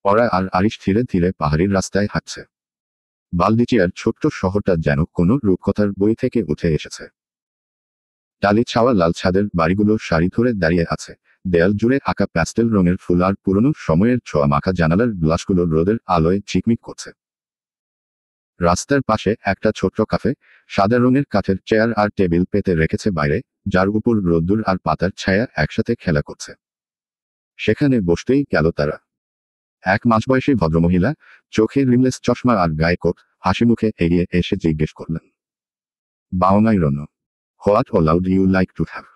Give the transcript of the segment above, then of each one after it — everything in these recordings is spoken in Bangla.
ওরা আর আরিশ ধীরে ধীরে পাহাড়ির রাস্তায় হাঁটছে। বালদিচিয়ার ছোট্ট শহরটা যেন কোনো রূপকথার বই থেকে উঠে এসেছে। টালি ছাওয়া লাল ছাদের বাড়িগুলো সারি ধরে দাঁড়িয়ে আছে। দেয়াল জুড়ে আঁকা প্যাস্টেল রঙের ফুল আর পুরনো সময়ের ছোঁয়া মাখা জানালার গ্লাসগুলো রোদের আলোয় ঝিকমিক করছে। রাস্তার পাশে একটা ছোট্ট কাফে, সাদা রঙের কাঠের চেয়ার আর টেবিল পেতে রেখেছে বাইরে, যার উপর রোদ্দুর আর পাতার ছায়া একসাথে খেলা করছে। সেখানে বসতেই গেল তারা। এক মাঝবয়সী ভদ্রমহিলা, চোখে রিমলেস চশমা আর গায়ে কোট, হাসি মুখে এগিয়ে এসে জিজ্ঞেস করলেন, বাওনাই রনো, what would you like to have?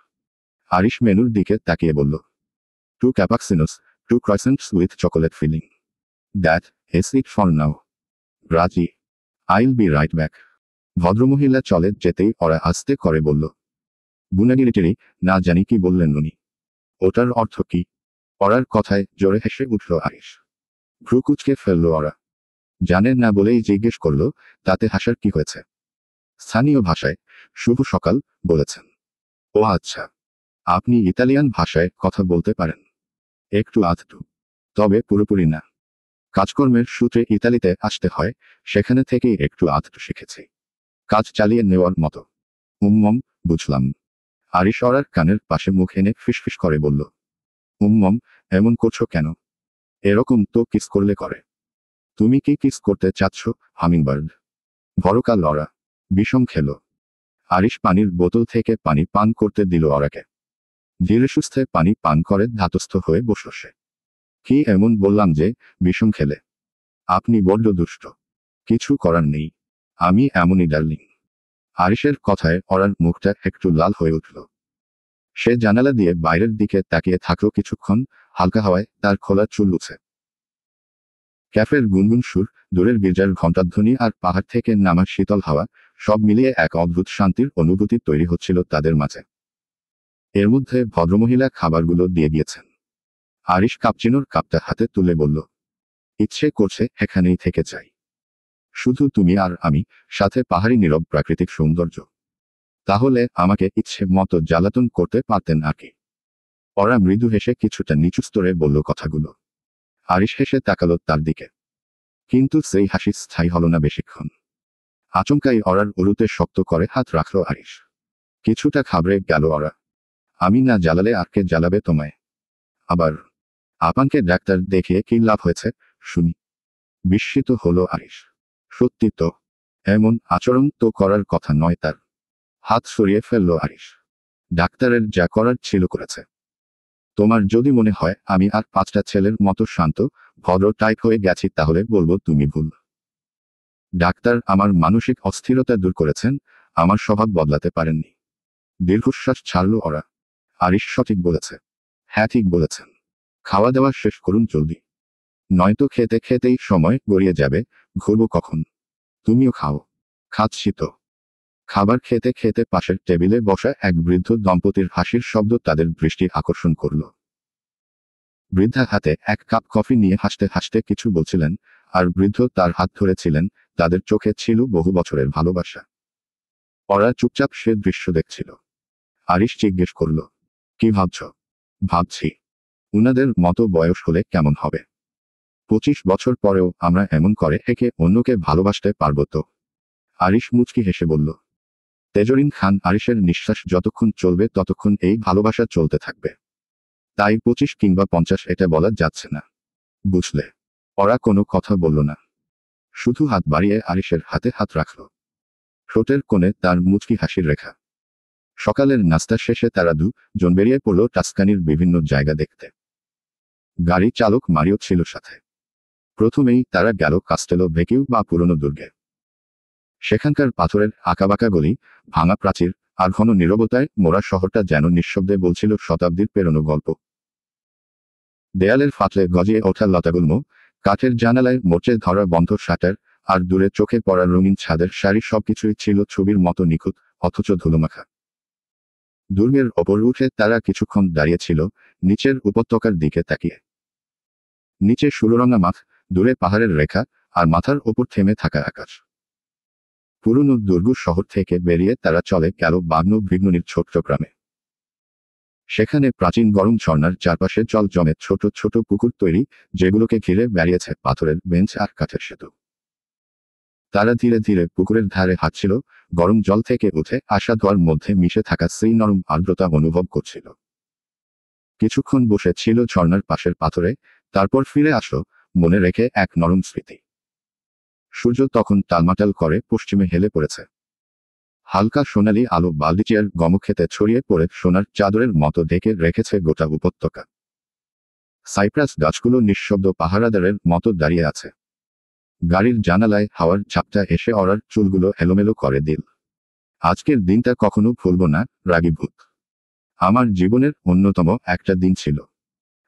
Arish মেনুর দিকে তাকিয়ে বলল, 2 cappuccinos, 2 croissants with chocolate filling. That is it for now. রাজি, আইল বি রাইট ব্যাক। ভদ্রমহিলা চলে যেতেই ওরা আস্তে করে বলল, গুনাগিরিটেরি, না জানি কি বললেন উনি। ওটার অর্থ কি? ওরার কথায় জোরে হেসে উঠল আরিশ। ভ্রু কুঁচকে ফেলল ওরা। জানেন না বলেই জিজ্ঞেস করল, তাতে হাসার কি হয়েছে? স্থানীয় ভাষায় শুভ সকাল বলেছেন। ও আচ্ছা, আপনি ইতালিয়ান ভাষায় কথা বলতে পারেন? একটু আধটু, তবে পুরোপুরি না। কাজকর্মের সূত্রে ইতালিতে আসতে হয়, সেখানে থেকেই একটু আধটু শিখেছি। কাজ চালিয়ে নেওয়ার মতো। বুঝলাম। আরিশ ওরার কানের পাশে মুখ এনে ফিসফিস করে বলল, এমন করছো কেন? এরকম তো কিস করলে করে। তুমি কি কিস করতে চাচ্ছ, হামিংবার্ড? ভরকাল ওরা বিষম খেল। আরিশ পানির বোতল থেকে পানি পান করতে দিল ওরাকে। ধীরে সুস্থে পানি পান করে ধাতস্থ হয়ে বসল সে। কি এমন বললাম যে বিষম খেলে? আপনি বড্ড দুষ্ট। কিছু করার নেই, আমি এমনই ডার্লিং। আরিশের কথায় ওরার মুখটা একটু লাল হয়ে উঠল। সে জানালা দিয়ে বাইরের দিকে তাকিয়ে থাকলো কিছুক্ষণ, হালকা হাওয়ায় তার খোলা চুল উঠছে। ক্যাফের গুনগুন সুর, দূরের গির্জার ঘণ্টাধ্বনি আর পাহাড় থেকে নামা শীতল হাওয়া, সব মিলিয়ে এক অদ্ভুত শান্তির অনুভূতি তৈরি হচ্ছিল তাদের মাঝে। এর মধ্যে ভদ্রমহিলা খাবারগুলো দিয়ে গিয়েছেন। আরিশ কাপচিনোর কাপটা হাতে তুলে বলল, ইচ্ছে করছে এখানেই থেকে যাই। শুধু তুমি আর আমি, সাথে পাহাড়ি নীরব প্রাকৃতিক সৌন্দর্য। তাহলে আমাকে ইচ্ছে মতো জ্বালাতন করতে পারতেন আর কি। ওরা মৃদু হেসে কিছুটা নিচু স্তরে বলল কথাগুলো। আরিশ হেসে তাকালো তার দিকে। কিন্তু সেই হাসি স্থায়ী হল না বেশিক্ষণ। আচমকাই ওরার উরুতে শক্ত করে হাত রাখল আরিশ। কিছুটা ঘাবড়ে গেল ওরা। আমি না জ্বালালে আর কে জ্বালাবে তোমায়? আবার আপানকে ডাক্তার দেখিয়ে কি লাভ হয়েছে শুনি? বিস্মিত হলো আরিশ। সত্যি তো, এমন আচরণ তো করার কথা নয় তার। হাত সরিয়ে ফেলল আরিশ। ডাক্তারের যা করার ছিল করেছে। তোমার যদি মনে হয় আমি আর 5টা ছেলের মতো শান্ত, ভদ্র টাইপ হয়ে গেছি তাহলে বলবো তুমি ভুল। ডাক্তার আমার মানসিক অস্থিরতা দূর করেছেন, আমার স্বভাব বদলাতে পারেননি। দীর্ঘশ্বাস ছাড়ল ওরা। আরিশ সঠিক বলেছে। হ্যাঁ ঠিক বলেছেন। খাওয়া দাওয়া শেষ করুন জলদি, নয়তো খেতে খেতেই সময় গড়িয়ে যাবে, ঘুরবো কখন? তুমিও খাও। খাচ্ছি তো। খাবার খেতে খেতে পাশের টেবিলে বসা এক বৃদ্ধ দম্পতির হাসির শব্দ তাদের দৃষ্টি আকর্ষণ করল। বৃদ্ধা হাতে এক কাপ কফি নিয়ে হাসতে হাসতে কিছু বলছিলেন, আর বৃদ্ধ তার হাত ধরেছিলেন। তাদের চোখে ছিল বহু বছরের ভালোবাসা। ওরা চুপচাপ সে দৃশ্য দেখছিল। আরিশ জিজ্ঞেস করল, কি ভাবছ? ভাবছি, উনাদের মতো বয়স হলে কেমন হবে। 25 বছর পরেও আমরা এমন করে একে অন্যকে ভালোবাসতে পারব তো? আরিশ মুচকি হেসে বলল। তেজরিন খান আরিশের নিঃশ্বাস যতক্ষণ চলবে ততক্ষণ এই ভালোবাসা চলতে থাকবে। তাই 25 কিংবা 50 এটা বলা যাচ্ছে না। বুঝলে? ওরা কোনো কথা বলল না। শুধু হাত বাড়িয়ে আরিশের হাতে হাত রাখল। ঠোঁটের কোণে তার মুচকি হাসির রেখা। সকালের নাস্তা শেষে তারা জন বেরিয়ে পড়ল টাস্কানির বিভিন্ন জায়গা দেখতে। গাড়ি চালক মারিও ছিল সাথে। প্রথমেই তারা গেল কাস্টেলো ভেকিউ বা পুরনো দুর্গে। সেখানকার পাথরের আঁকাবাঁকা গলি, ভাঙা প্রাচীর, আর ঘন নীরবতায় মোরা শহরটা যেন নিঃশব্দে বলছিল শতাব্দীর পেরোনো গল্প। দেয়ালের ফাটলে গজিয়ে ওঠা লতাগুল্ম, কাঠের জানালায় মোচে ধরা বন্ধ শাটার, আর দূরে চোখে পড়া রঙিন ছাদের সারি সবকিছুই ছিল ছবির মতো নিখুঁত, অথচ ধুলোমাখা। দুর্গের ওপর উঠে তারা কিছুক্ষণ দাঁড়িয়েছিল, নিচের উপত্যকার দিকে তাকিয়ে। নিচে সুররঙা মাঠ, দূরে পাহাড়ের রেখা, আর মাথার ওপর থেমে থাকা আকাশ। পুরনো দুর্গ শহর থেকে বেরিয়ে তারা চলে গেল বাগ্ন ভিগ্ননির ছোট্ট গ্রামে। সেখানে প্রাচীন গরম ঝর্ণার চারপাশে জল জমে ছোট ছোট পুকুর তৈরি, যেগুলোকে ঘিরে বেরিয়েছে পাথরের বেঞ্চ আর কাঠের সেতু। তারা ধীরে ধীরে পুকুরের ধারে হাঁটছিল, গরম জল থেকে উঠে আসা ধোঁয়ার মধ্যে মিশে থাকা সেই নরম আর্দ্রতা অনুভব করছিল। কিছুক্ষণ বসে ছিল ঝর্ণার পাশের পাথরে, তারপর ফিরে আসলো, মনে রেখে এক নরম স্মৃতি। সূর্য তখন টালমাটাল করে পশ্চিমে হেলে পড়েছে। হালকা সোনালি আলো বালদিচিয়ার গমক্ষেতে ছড়িয়ে পড়ে সোনার চাদরের মতো ঢেকে রেখেছে গোটা উপত্যকা। সাইপ্রাস গাছগুলো নিঃশব্দ পাহারাদারের মতো দাঁড়িয়ে আছে। গাড়ির জানালায় হাওয়ার ঝাপটা এসে অরার চুলগুলো এলোমেলো করে দিল। আজকের দিনটা কখনো ভুলব না, রাগী ভূত। আমার জীবনের অন্যতম একটা দিন ছিল।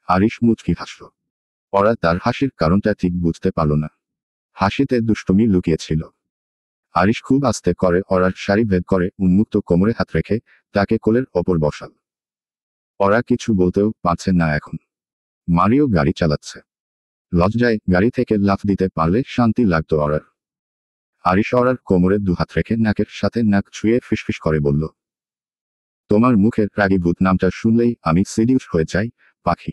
আরিশ মুচকি হাসল। অরা তার হাসির কারণটা ঠিক বুঝতে পারল না। হাসিতে দুষ্টুমি লুকিয়েছিল। আরিশ খুব আস্তে করে অরার শাড়ি ভেদ করে উন্মুক্ত কোমরে হাত রেখে তাকে কোলের ওপর বসাল। অরা কিছু বলতেও পারছে না এখন। মারিও গাড়ি চালাচ্ছে। লজ্জায় গাড়ি থেকে লাফ দিতে পারলে শান্তি লাগতো অরার। আরিশ অরার কোমরে দুহাত রেখে নাকের সাথে নাক ছুঁয়ে ফিসফিস করে বলল, তোমার মুখের রাগী ভূত নামটা শুনলেই আমি সিডিউস হয়ে যাই, পাখি।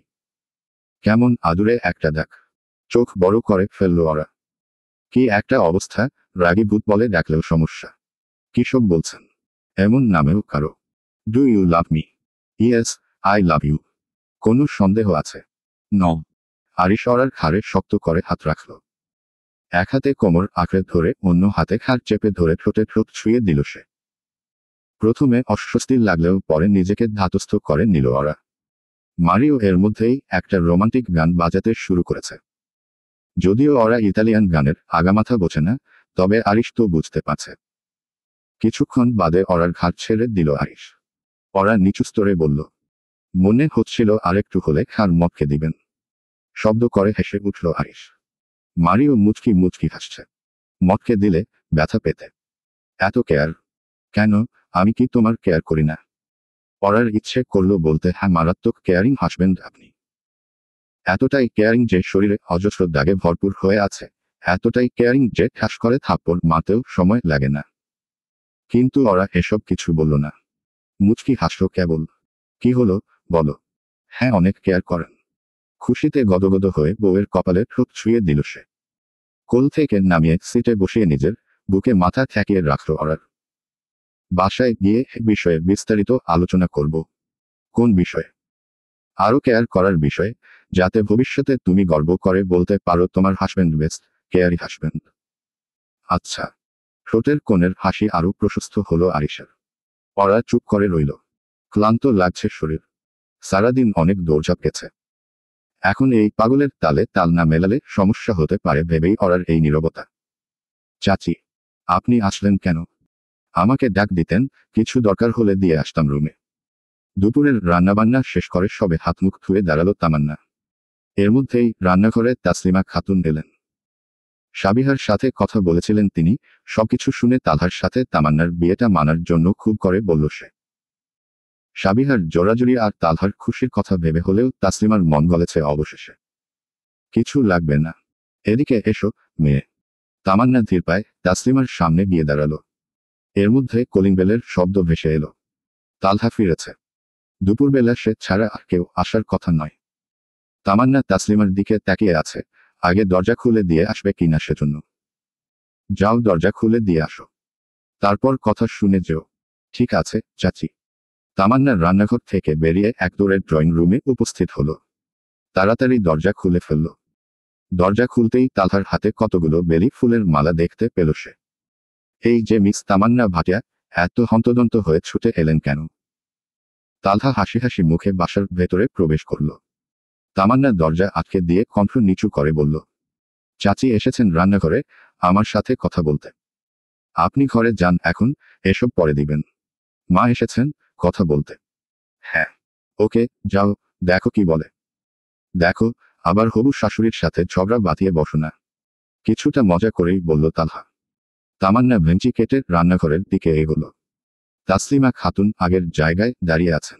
কেমন আদুরে একটা দেখ। চোখ বড় করে ফেলল অরা। কি একটা অবস্থা, রাগী ভূত বলে ডাকলেও সমস্যা। কিসব বলছেন? এমন নামেও কারো? Do you love me? Yes, I love you. কোনো সন্দেহ আছে? ন। আরিশ অরার ঘাড়ে শক্ত করে হাত রাখল। এক হাতে কোমর আঁকড়ে ধরে অন্য হাতে ঘাড় চেপে ধরে ঠোঁটে ঠোঁট ছুঁয়ে দিল সে। প্রথমে অস্বস্তি লাগলেও পরে নিজেকে ধাতস্থ করে নিল অরা। মারিও এর মধ্যেই একটা রোমান্টিক গান বাজাতে শুরু করেছে। যদিও ওরা ইতালিয়ান গানের আগামাথা বোঝে না, তবে আরিশ তো বুঝতে পারছে। কিছুক্ষণ বাদে অরার ঘাট ছেড়ে দিল আরিশ। ওরা নিচু স্তরে বলল, মনে হচ্ছিল আরেকটু হলে খার মটকে দিবেন। শব্দ করে হেসে উঠল আরিশ। মারিও মুচকি মুচকি হাসছে। মটকে দিলে? ব্যথা পেতে? এত কেয়ার? কেন, আমি কি তোমার কেয়ার করি না? পড়ার ইচ্ছে করলো বলতে, হ্যাঁ, মারাত্মক কেয়ারিং হাসবেন্ড আপনি। এতটাই কেয়ারিং যে শরীরে অজস্র দাগে ভরপুর হয়ে আছে, এতটাই কেয়ারিং যে ঠাস করে থাপ্পড় মারতেও সময় লাগে না। কিন্তু ওরা এসব কিছু বলল না। মুচকি হাসল কেবল। কি হলো, বলো। হ্যাঁ, অনেক কেয়ার করেন। খুশিতে গদগদ হয়ে বউয়ের কপালে ঠোঁট ছুঁয়ে দিল সে। কোল থেকে নামিয়ে সিটে বসিয়ে নিজের বুকে মাথা ঠেকিয়ে রাখল অরার। বাসায় গিয়ে এ বিষয়ে বিস্তারিত আলোচনা করব। কোন বিষয়ে? আরও কেয়ার করার বিষয়ে, যাতে ভবিষ্যতে তুমি গর্ব করে বলতে পারো তোমার হাসবেন্ড বেস্ট কেয়ারি হাসবেন্ড। আচ্ছা। ঠোঁটের কোণের হাসি আরও প্রশস্ত হলো আরিশের। ওরা চুপ করে রইল। ক্লান্ত লাগছে শরীর। সারাদিন অনেক দৌড়ঝাঁপ গেছে। এখন এই পাগলের তালে তাল না মেলালে সমস্যা হতে পারে ভেবেই ওরার এই নীরবতা। চাচি, আপনি আসলেন কেন? আমাকে ডাক দিতেন, কিছু দরকার হলে দিয়ে আসতাম রুমে। দুপুরের রান্নাবান্না শেষ করে সবে হাত মুখ ধুয়ে দাঁড়ালো তামান্না। এর মধ্যেই রান্নাঘরে তাসলিমা খাতুন এলেন। সাবিহার সাথে কথা বলেছিলেন তিনি, সবকিছু শুনে তালহার সাথে তামান্নার বিয়েটা মানার জন্য খুব করে বলল সে। সাবিহার জোরাজুরি আর তালহার খুশির কথা ভেবে হলেও তাসলিমার মন গলেছে অবশেষে। কিছু লাগবে না। এদিকে এসো, মেয়ে। তামান্না ধীর পায় তাসলিমার সামনে গিয়ে দাঁড়ালো। এর মধ্যে কলিং বেলের শব্দ ভেসে এলো। তালহা ফিরেছে। দুপুরবেলা সে ছাড়া আর কেউ আসার কথা নয়। তামান্না তাসলিমার দিকে তাকিয়ে আছে, আগে দরজা খুলে দিয়ে আসবে কিনা সেজন্য। যাও, দরজা খুলে দিয়ে আসো। তারপর কথা শুনে যেও। ঠিক আছে, চাচি। তামান্না রান্নাঘর থেকে বেরিয়ে এক দৌড়ে ড্রয়িং রুমে উপস্থিত হলো। তাড়াতাড়ি দরজা খুলে ফেলল। দরজা খুলতেই তালহার হাতে কতগুলো বেলি ফুলের মালা দেখতে পেল সে। এই যে মিস তামান্না ভাটিয়া, এত হন্তদন্ত হয়ে ছুটে এলেন কেন? তালহা হাসি হাসি মুখে বাসার ভেতরে প্রবেশ করল। তামান্না দরজা আটকে দিয়ে কণ্ঠ নিচু করে বলল, চাচি এসেছেন রান্নাঘরে আমার সাথে কথা বলতে। আপনি ঘরে যান এখন, এসব পরে দিবেন। মা এসেছেন কথা বলতে। হ্যাঁ। ওকে, যাও, দেখো কি বলে। দেখো, আবার হবু শাশুড়ির সাথে ঝগড়া বাঁধিয়ে বসো না। কিছুটা মজা করেই বলল তালহা। তামান্না ভেঞ্চি কেটে রান্নাঘরের দিকে এগোল। তাসলিমা খাতুন আগের জায়গায় দাঁড়িয়ে আছেন।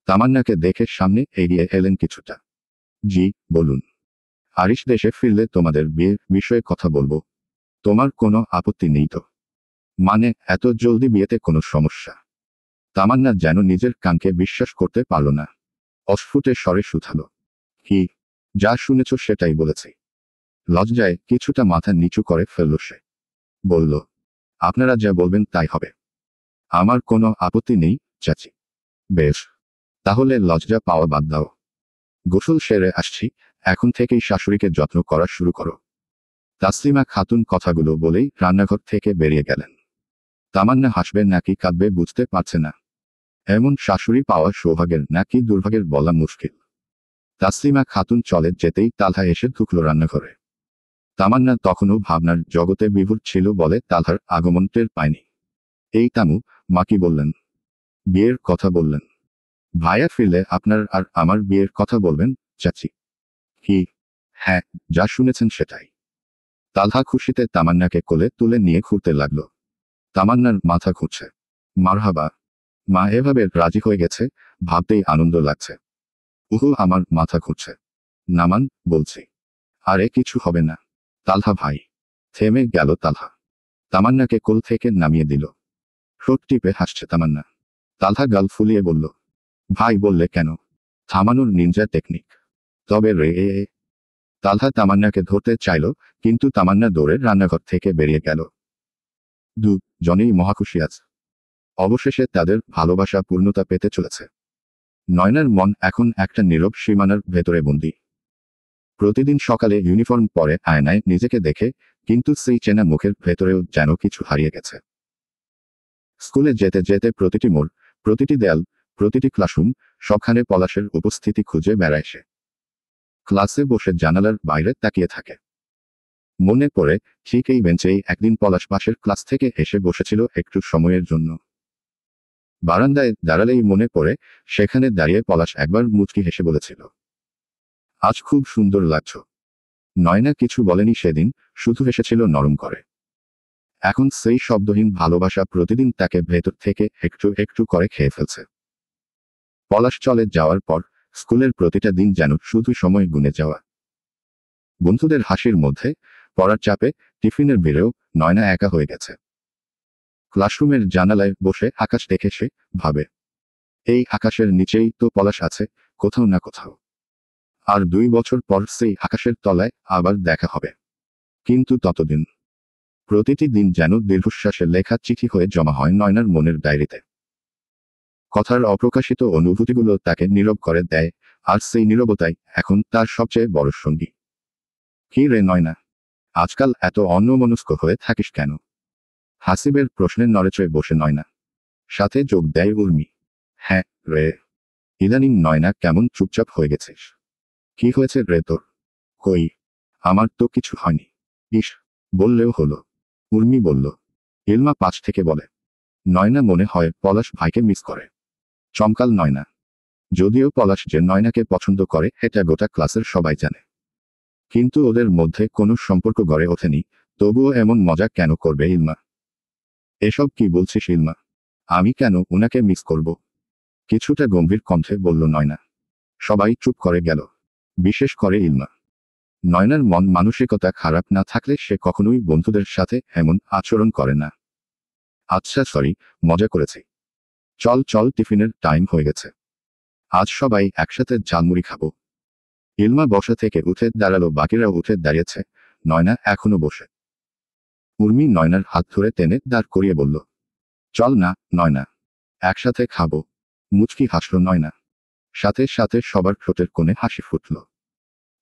তামান্নাকে দেখে সামনে এগিয়ে এলেন কিছুটা। জি, বলুন। আরিশ দেশে ফিরলে তোমাদের বিয়ের বিষয়ে কথা বলবো। তোমার কোনো আপত্তি নেই তো? মানে, এত জলদি বিয়েতে কোনো সমস্যা? তামান্না যেন নিজের কানকে বিশ্বাস করতে পারল না। অস্ফুটে স্বরে শুধালো, কি? যা শুনেছ সেটাই বলেছি। লজ্জায় কিছুটা মাথা নিচু করে ফেলল সে। বলল, আপনারা যা বলবেন তাই হবে। আমার কোনো আপত্তি নেই চাচি। বেশ, তাহলে লজ্জা পাওয়া বাদ দাও। গোসল সেরে আসছি, এখন থেকেই শাশুড়িকে যত্ন করা শুরু করো। তাসলিমা খাতুন কথাগুলো বলেই রান্নাঘর থেকে বেরিয়ে গেলেন। তামান্না হাসবে নাকি কাঁদবে বুঝতে পারছে না। এমন শাশুড়ি পাওয়া সৌভাগ্যের নাকি দুর্ভাগ্যের বলা মুশকিল। তাসলিমা খাতুন চলে যেতেই তালহা এসে ঢুকল রান্নাঘরে। তামান্না তখনও ভাবনার জগতে বিভোর ছিল বলে তালহার আগমন টের পায়নি। এই তামু, মা কি বললেন? বিয়ের কথা বললেন। ভাইয়া ফিরলে আপনার আর আমার বিয়ের কথা বলবেন চাচি। কি? হ্যাঁ, যা শুনেছেন সেটাই। তালহা খুশিতে তামান্নাকে কোলে তুলে নিয়ে ঘুরতে লাগল। তামান্নার মাথা ঘুরছে। মারহাবা, মা এভাবে রাজি হয়ে গেছে, ভাবতেই আনন্দ লাগছে। উহু, আমার মাথা ঘুরছে। নামান, বলছি। আরে কিছু হবে না। তালহা ভাই। থেমে গেল তালহা। তামান্নাকে কোল থেকে নামিয়ে দিল। ঠোঁট টিপে হাসছে তামান্না। তালহা গাল ফুলিয়ে বলল, ভাই বললে কেন? থামানোর নিনজা টেকনিক। তবে রে। তালহা তামান্নাকে ধরতে চাইল, কিন্তু তামান্না দৌড়ে রান্নাঘর থেকে বেরিয়ে গেল। জনেই মহাখুশি আজ। অবশেষে তাদের ভালোবাসা পূর্ণতা পেতে চলেছে। নয়নার মন এখন একটা নীরব সীমানার ভেতরে বন্দী। প্রতিদিন সকালে ইউনিফর্ম পরে আয়নায় নিজেকে দেখে, কিন্তু সেই চেনা মুখের ভেতরেও যেন কিছু হারিয়ে গেছে। স্কুলে যেতে যেতে প্রতিটি মোড়, প্রতিটি দেয়াল, প্রতিটি ক্লাসরুম, সবখানে পলাশের উপস্থিতি খুঁজে বেড়ায় সে। ক্লাসে বসে জানালার বাইরে তাকিয়ে থাকে। মনে পড়ে, ঠিক এই বেঞ্চেই একদিন পলাশ পাশের ক্লাস থেকে এসে বসেছিল একটু সময়ের জন্য। বারান্দায় দাঁড়ালেই মনে পড়ে, সেখানে দাঁড়িয়ে পলাশ একবার মুচকি হেসে বলেছিল, আজ খুব সুন্দর লাগছো। নয়না কিছু বলেনি সেদিন, শুধু হেসেছিল নরম করে। এখন সেই শব্দহীন ভালোবাসা প্রতিদিন তাকে ভেতর থেকে একটু একটু করে খেয়ে ফেলছে। পলাশ চলে যাওয়ার পর স্কুলের প্রতিটা দিন যেন শুধু সময় গুনে যাওয়া। বন্ধুদের হাসির মধ্যে, পড়ার চাপে, টিফিনের ভিড়েও নয়না একা হয়ে গেছে। ক্লাসরুমের জানালায় বসে আকাশ দেখে সে ভাবে, এই আকাশের নিচেই তো পলাশ আছে, কোথাও না কোথাও। আর 2 বছর পর সেই আকাশের তলায় আবার দেখা হবে। কিন্তু ততদিন প্রতিটি দিন যেন দীর্ঘশ্বাসে লেখা চিঠি হয়ে জমা হয় নয়নার মনের ডায়েরিতে। কথার অপ্রকাশিত অনুভূতিগুলো তাকে নীরব করে দেয়, আর সেই নীরবতাই এখন তার সবচেয়ে বড় সঙ্গী। কি রে নয়না, আজকাল এত অন্যমনস্ক হয়ে থাকিস কেন? হাসিবের প্রশ্নের নড়েচড়ে বসে নয়না। সাথে যোগ দেয় উর্মি। হ্যাঁ রে, ইদানিং নয়না কেমন চুপচাপ হয়ে গেছিস। কি হয়েছে রে তোর? কই, আমার তো কিছু হয়নি। ইস, বললেও হলো। উর্মি বলল। ইলমা পাশ থেকে বলে। নয়না মনে হয় পলাশ ভাইকে মিস করে। চমকাল নয়না। যদিও পলাশ যে নয়নাকে পছন্দ করে এটা গোটা ক্লাসের সবাই জানে। কিন্তু ওদের মধ্যে কোনো সম্পর্ক গড়ে ওঠেনি, তবুও এমন মজা কেন করবে ইলমা? এসব কি বলছিস ইলমা? আমি কেন উনাকে মিস করব? কিছুটা গম্ভীর কণ্ঠে বলল নয়না। সবাই চুপ করে গেল, বিশেষ করে ইলমা। নয়নার মন মানসিকতা খারাপ না থাকলে সে কখনোই বন্ধুদের সাথে এমন আচরণ করে না। আচ্ছা সরি, মজা করেছি। চল চল, টিফিনের টাইম হয়ে গেছে। আজ সবাই একসাথে ঝালমুড়ি খাবো। ইলমা বসা থেকে উঠে দাঁড়ালো, বাকিরা উঠে দাঁড়িয়েছে, নয়না এখনো বসে। উর্মি নয়নার হাত ধরে টেনে দাঁড় করিয়ে বলল, চল না নয়না, একসাথে খাবো। মুচকি হাসল নয়না। সাথে সাথে সবার ঠোঁটের কোণে হাসি ফুটল।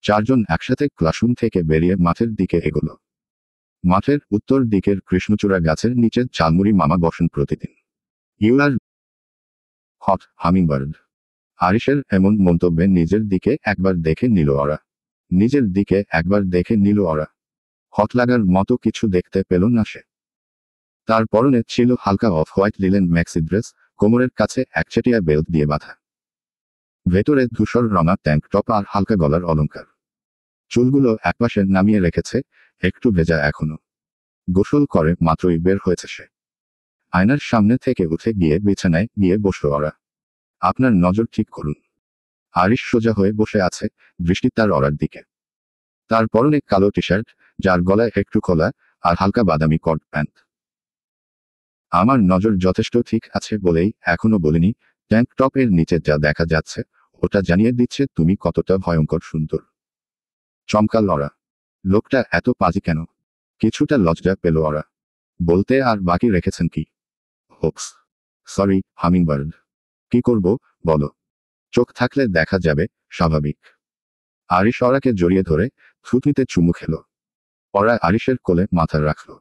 চারজন একসাথে ক্লাসরুম থেকে বেরিয়ে মাঠের দিকে এগোলো। মাঠের উত্তর দিকের কৃষ্ণচূড়া গাছের নিচে ঝালমুড়ি মামা বসেন প্রতিদিন। You are hot hummingbird. আরিশের এমন মন্তব্যে নিজের দিকে একবার দেখে নিল ওরা। নিজের দিকে একবার দেখে নিল ওরা। হট লাগার মতো কিছু দেখতে পেল না সে। তার পরনে ছিল হালকা off white linen maxi dress, কোমরের কাছে একচেটিয়া বেল্ট দিয়ে বাঁধা। ভেতরে ধূসর রঙা ট্যাঙ্ক টপ আর হালকা গলার অলংকার। চুলগুলো একপাশে নামিয়ে রেখেছে, একটু ভেজা এখনো। গোসল করে মাত্রই বের হয়েছে সে। আয়নার সামনে থেকে উঠে গিয়ে বিছানায় গিয়ে বসল ওরা। আপনার নজর ঠিক করুন। আরিশ সোজা হয়ে বসে আছে, দৃষ্টি তার ওরার দিকে। তার পরনে কালো টি শার্ট, যার গলায় একটু খোলা, আর হালকা বাদামি কট প্যান্ট। আমার নজর যথেষ্ট ঠিক আছে বলেই এখনো বলিনি, ট্যাঙ্ক টপের নিচে যা দেখা যাচ্ছে ওটা জানিয়ে দিচ্ছে তুমি কতটা ভয়ঙ্কর সুন্দর। চমকাল ওরা। লোকটা এত পাজি কেন? কিছুটা লজ্জা পেল ওরা। বলতে আর বাকি রেখেছেন কি? Hopes, sorry hummingbird. কি করব বলো? চোখ থাকলে দেখা যাবে, স্বাভাবিক। আরিশ ওরাকে জড়িয়ে ধরে থুতনিতে চুমু খেল। ওরা আরিশের কোলে মাথা রাখল।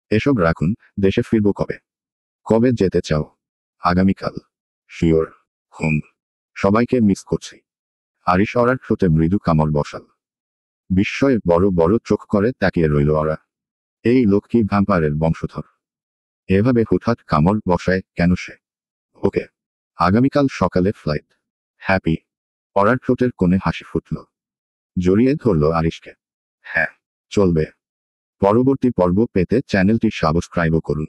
এসব রাখুন, দেশে ফিরব কবে? কবে যেতে চাও? আগামীকাল। শিওর? হুম। সবাইকে মিস করছি। আরিশ ওরার ঠোঁটে মৃদু কামড় বসাল। বিস্ময়ে বড় বড় চোখ করে তাকিয়ে রইল ওরা। এই লোক কি ভ্যাম্পায়ারের বংশধর? এভাবে হুটহাট কামড় বসায় কেন সে? ওকে, আগামীকাল সকালে ফ্লাইট। হ্যাপি। ওরার ঠোঁটের কোণে হাসি ফুটল। জড়িয়ে ধরল আরিশকে। হ্যাঁ, চলবে। পরবর্তী পর্ব পেতে চ্যানেলটি সাবস্ক্রাইব করুন।